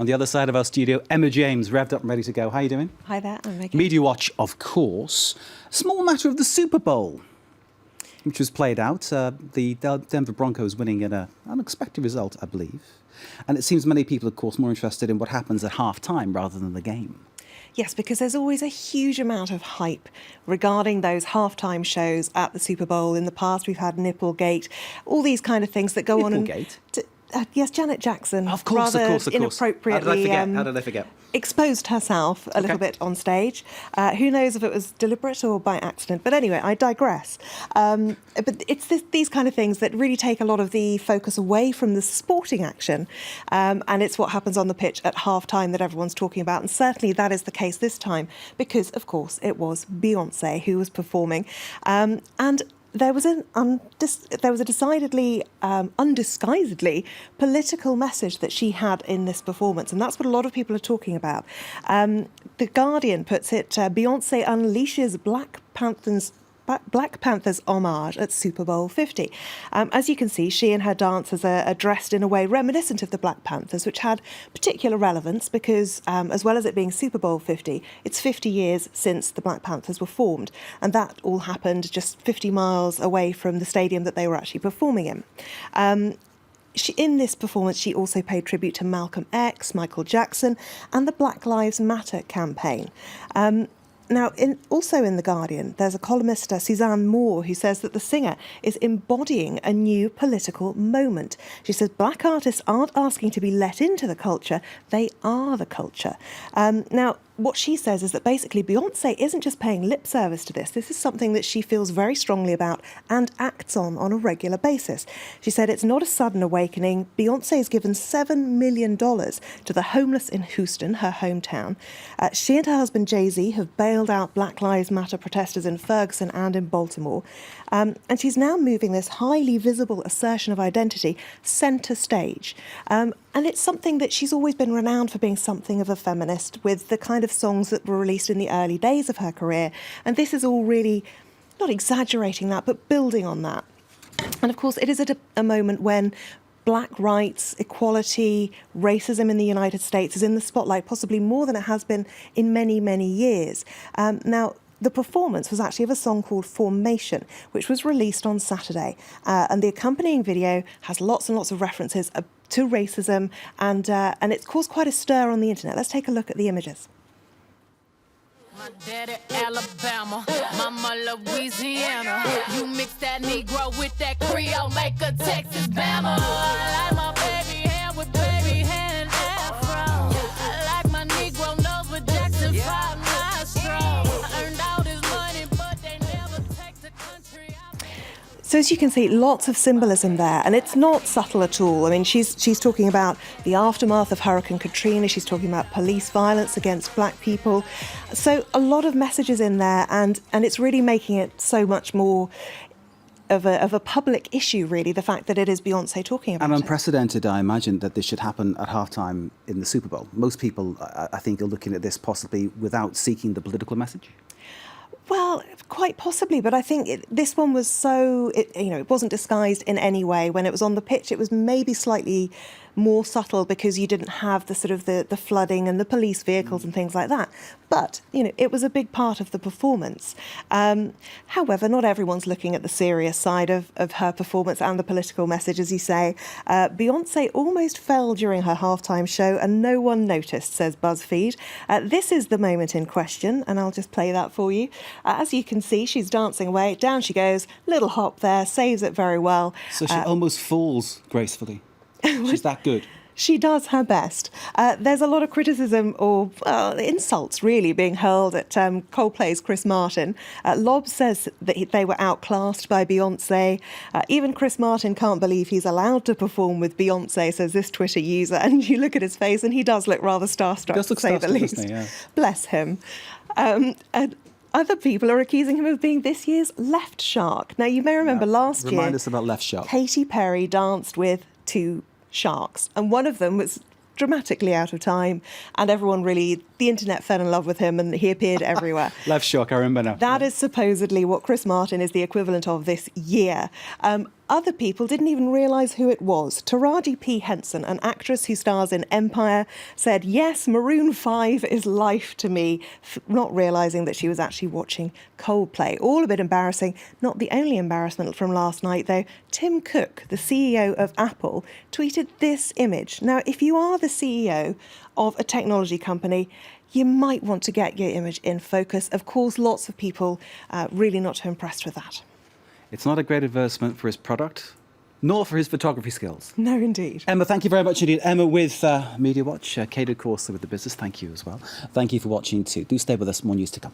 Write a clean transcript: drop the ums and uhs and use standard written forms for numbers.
On the other side of our studio, Emma James, revved up and ready to go. How are you doing? Hi there, I'm Megan. MediaWatch, of course. Small matter of the Super Bowl, which was played out. The Denver Broncos winning an unexpected result, I believe. And it seems many people, of course, more interested in what happens at half-time rather than the game. Yes, because there's always a huge amount of hype regarding those halftime shows at the Super Bowl. In the past, we've had Nipplegate, all these kind of things that go on. Nipplegate? Yes, Janet Jackson. Of course, rather of course, of course. inappropriately. How did I forget? Exposed herself a little bit on stage. Who knows if it was deliberate or by accident? But anyway, I digress. But it's these kind of things that really take a lot of the focus away from the sporting action. And it's what happens on the pitch at half-time that everyone's talking about. And certainly that is the case this time because, of course, it was Beyoncé who was performing. And there was a decidedly, undisguisedly political message that she had in this performance, and that's what a lot of people are talking about. The Guardian puts it, Beyoncé unleashes Black Panther's homage at Super Bowl 50. As you can see, she and her dancers are dressed in a way reminiscent of the Black Panthers, which had particular relevance because, as well as it being Super Bowl 50, it's 50 years since the Black Panthers were formed. And that all happened just 50 miles away from the stadium that they were actually performing in. In this performance, she also paid tribute to Malcolm X, Michael Jackson, and the Black Lives Matter campaign. Now, also in The Guardian, there's a columnist, Suzanne Moore, who says that the singer is embodying a new political moment. She says black artists aren't asking to be let into the culture, they are the culture. Now, what she says is that basically Beyoncé isn't just paying lip service to this. This is something that she feels very strongly about and acts on a regular basis. She said it's not a sudden awakening. Beyoncé has given $7 million to the homeless in Houston, her hometown. She and her husband Jay-Z have bailed out Black Lives Matter protesters in Ferguson and in Baltimore. And she's now moving this highly visible assertion of identity centre stage. And it's something that she's always been renowned for being something of a feminist, with the kind of songs that were released in the early days of her career. And this is all really, not exaggerating that, but building on that. And of course, it is at a moment when black rights, equality, racism in the United States is in the spotlight, possibly more than it has been in many, many years. Now, the performance was actually of a song called Formation, which was released on Saturday. And the accompanying video has lots and lots of references to racism, and it's caused quite a stir on the internet. Let's take a look at the images. My daddy Alabama, mama Louisiana. You mix that Negro with that Creole, make a Texas Bama. I like my baby hair with baby hair and afro. I like my Negro nose with Jackson 5 nostrils. I earned all this money, but they never take the country out. So as you can see, lots of symbolism there, and it's not subtle at all. I mean, she's talking about the aftermath of Hurricane Katrina. She's talking about police violence against black people. So a lot of messages in there, and it's really making it so much more of a public issue, really, the fact that it is Beyoncé talking about it. And unprecedented, I imagine, that this should happen at halftime in the Super Bowl. Most people, I think, are looking at this possibly without seeking the political message. Well, quite possibly, but I think this one was so, it wasn't disguised in any way. When it was on the pitch, it was maybe slightly more subtle because you didn't have the sort of the flooding and the police vehicles and things like that. But, it was a big part of the performance. However, not everyone's looking at the serious side of her performance and the political message, as you say. Beyoncé almost fell during her halftime show and no one noticed, says BuzzFeed. This is the moment in question, and I'll just play that for you. As you can see, she's dancing away. Down she goes, little hop there, saves it very well. So she almost falls gracefully. She's that good. She does her best. There's a lot of criticism or insults, really, being hurled at Coldplay's Chris Martin. Lob says that they were outclassed by Beyoncé. Even Chris Martin can't believe he's allowed to perform with Beyoncé, says this Twitter user. And you look at his face and he does look rather starstruck, to say the least. Doesn't he? Yeah. Bless him. And other people are accusing him of being this year's left shark. Now, you may remember last year... Remind us about left shark. Katy Perry danced with two sharks, and one of them was dramatically out of time, and everyone really, the internet fell in love with him, and he appeared everywhere. Left shark, I remember now. That is supposedly what Chris Martin is the equivalent of this year. Other people didn't even realise who it was. Taraji P. Henson, an actress who stars in Empire, said, "Yes, Maroon 5 is life to me," not realising that she was actually watching Coldplay. All a bit embarrassing. Not the only embarrassment from last night, though. Tim Cook, the CEO of Apple, tweeted this image. Now, if you are the CEO of a technology company, you might want to get your image in focus. Of course, lots of people really not too impressed with that. It's not a great advertisement for his product, nor for his photography skills. No, indeed. Emma, thank you very much indeed. Emma with MediaWatch, Kate, of course, with the business. Thank you as well. Thank you for watching too. Do stay with us. More news to come.